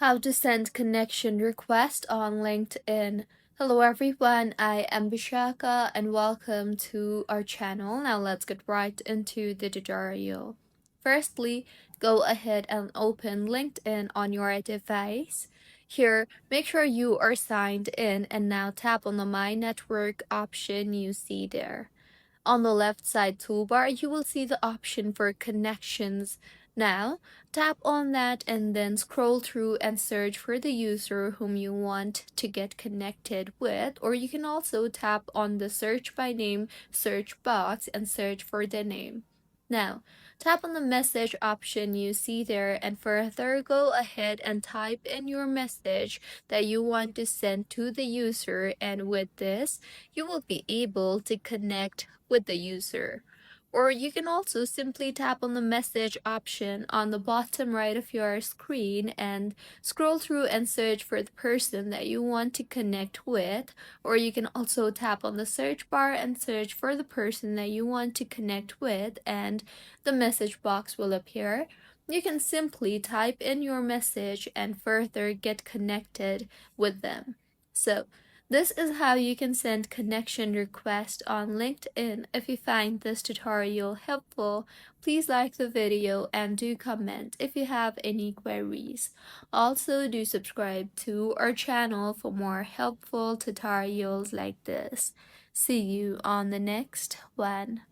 How to send connection request on LinkedIn. Hello everyone, I am Vishaka and welcome to our channel. Now let's get right into the tutorial. Firstly, go ahead and open LinkedIn on your device. Here, make sure you are signed in and now tap on the My Network option you see there. On the left side toolbar, you will see the option for connections. Now, tap on that and then scroll through and search for the user whom you want to get connected with, or you can also tap on the search by name search box and search for the name. Now, tap on the message option you see there and further go ahead and type in your message that you want to send to the user, and with this, you will be able to connect with the user. Or you can also simply tap on the message option on the bottom right of your screen and scroll through and search for the person that you want to connect with. Or you can also tap on the search bar and search for the person that you want to connect with, and the message box will appear. You can simply type in your message and further get connected with them. So, this is how you can send connection requests on LinkedIn. If you find this tutorial helpful, please like the video and do comment if you have any queries. Also, do subscribe to our channel for more helpful tutorials like this. See you on the next one.